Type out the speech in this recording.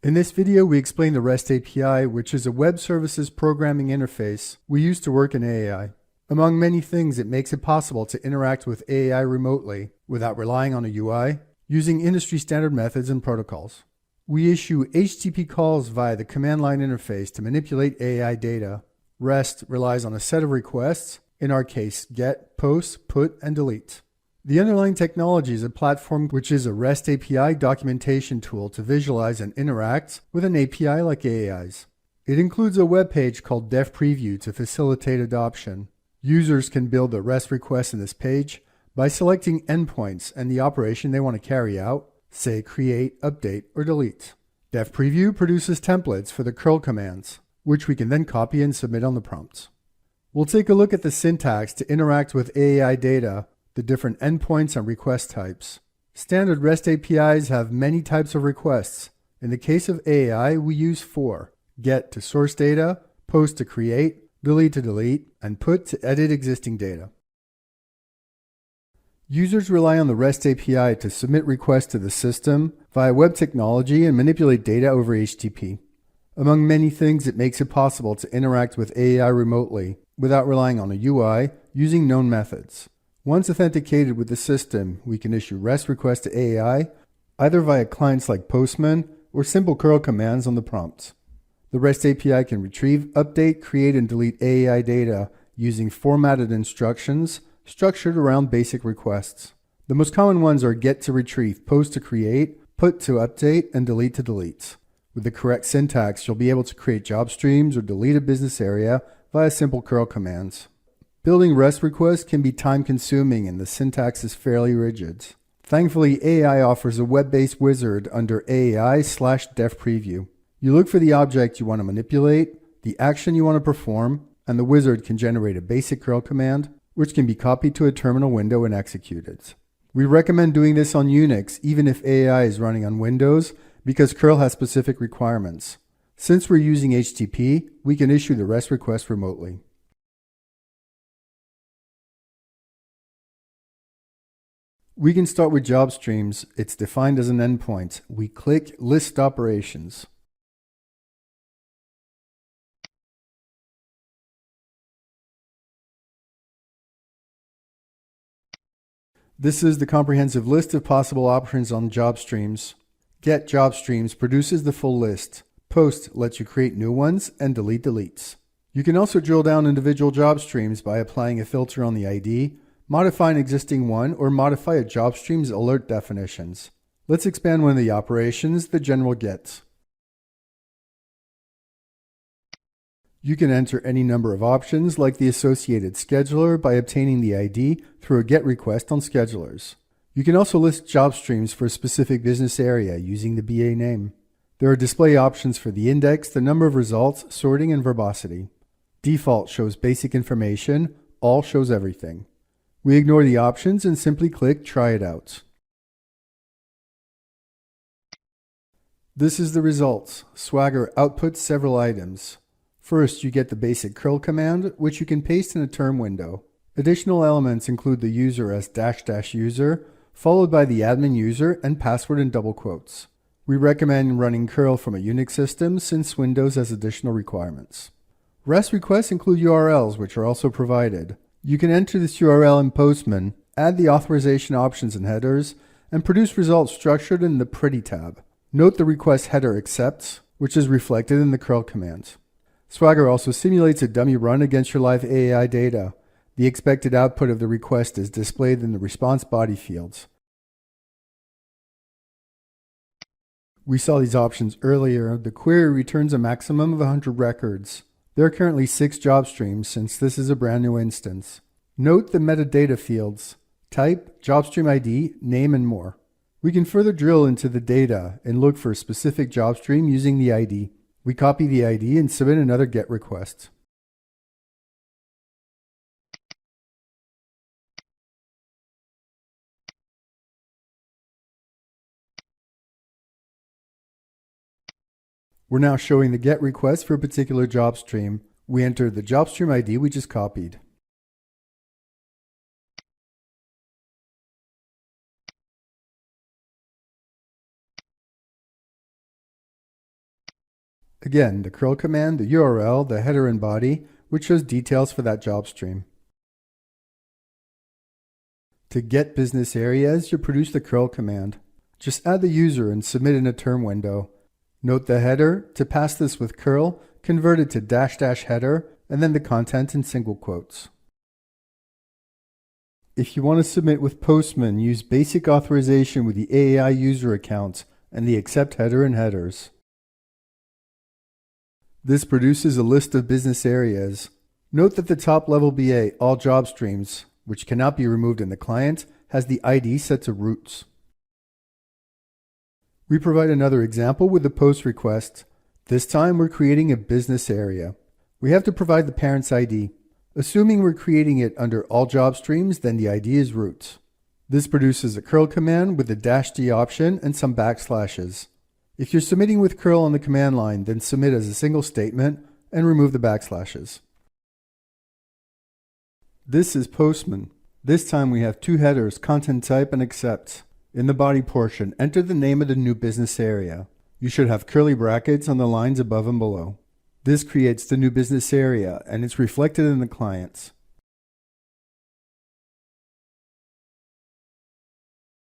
In this video, we explain the REST API, which is a web services programming interface we use to work in AAI. Among many things, it makes it possible to interact with AAI remotely without relying on a UI, using industry standard methods and protocols. We issue HTTP calls via the command line interface to manipulate AAI data. REST relies on a set of requests, in our case, get, post, put, and delete. The underlying technology is a platform which is a REST API documentation tool to visualize and interact with an API like AAI's. It includes a web page called DevPreview to facilitate adoption. Users can build a REST request in this page by selecting endpoints and the operation they want to carry out, say create, update, or delete. DevPreview produces templates for the curl commands, which we can then copy and submit on the prompts. We'll take a look at the syntax to interact with AAI data, the different endpoints and request types. Standard REST APIs have many types of requests. In the case of AAI, we use 4: get to source data, post to create, delete to delete, and put to edit existing data. Users rely on the REST API to submit requests to the system via web technology and manipulate data over HTTP. Among many things, it makes it possible to interact with AAI remotely without relying on a UI using known methods. Once authenticated with the system, we can issue REST requests to AAI, either via clients like Postman or simple curl commands on the prompts. The REST API can retrieve, update, create, and delete AAI data using formatted instructions structured around basic requests. The most common ones are get to retrieve, post to create, put to update, and delete to delete. With the correct syntax, you'll be able to create job streams or delete a business area via simple curl commands. Building REST requests can be time-consuming and the syntax is fairly rigid. Thankfully, AAI offers a web-based wizard under AAI/DevPreview. You look for the object you want to manipulate, the action you want to perform, and the wizard can generate a basic curl command, which can be copied to a terminal window and executed. We recommend doing this on Unix even if AAI is running on Windows because curl has specific requirements. Since we're using HTTP, we can issue the REST request remotely. We can start with job streams. It's defined as an endpoint. We click List Operations. This is the comprehensive list of possible options on job streams. Get job streams produces the full list. Post lets you create new ones and delete deletes. You can also drill down individual job streams by applying a filter on the ID, modify an existing one, or modify a job stream's alert definitions. Let's expand one of the operations, the general get. You can enter any number of options like the associated scheduler by obtaining the ID through a GET request on schedulers. You can also list job streams for a specific business area using the BA name. There are display options for the index, the number of results, sorting, and verbosity. Default shows basic information, all shows everything. We ignore the options and simply click Try it out. This is the results. Swagger outputs several items. First, you get the basic curl command, which you can paste in a term window. Additional elements include the user as --user, followed by the admin user and password in double quotes. We recommend running curl from a Unix system since Windows has additional requirements. REST requests include URLs, which are also provided. You can enter this URL in Postman, add the authorization options and headers, and produce results structured in the Pretty tab. Note the request header accepts, which is reflected in the curl command. Swagger also simulates a dummy run against your live AAI data. The expected output of the request is displayed in the response body fields. We saw these options earlier. The query returns a maximum of 100 records. There are currently 6 job streams since this is a brand new instance. Note the metadata fields: type, job stream ID, name, and more. We can further drill into the data and look for a specific job stream using the ID. We copy the ID and submit another GET request. We're now showing the GET request for a particular job stream. We enter the job stream ID we just copied. Again, the curl command, the URL, the header and body, which shows details for that job stream. To get business areas, you produce the curl command. Just add the user and submit in a term window. Note the header. To pass this with curl, convert it to -- header, and then the content in single quotes. If you want to submit with Postman, use basic authorization with the AAI user account and the accept header and headers. This produces a list of business areas. Note that the top level BA, all job streams, which cannot be removed in the client, has the ID set to roots. We provide another example with the post request. This time we're creating a business area. We have to provide the parent's ID. Assuming we're creating it under all job streams, then the ID is roots. This produces a curl command with the -d option and some backslashes. If you're submitting with curl on the command line, then submit as a single statement and remove the backslashes. This is Postman. This time we have two headers, content type and accept. In the body portion, enter the name of the new business area. You should have curly brackets on the lines above and below. This creates the new business area, and it's reflected in the clients.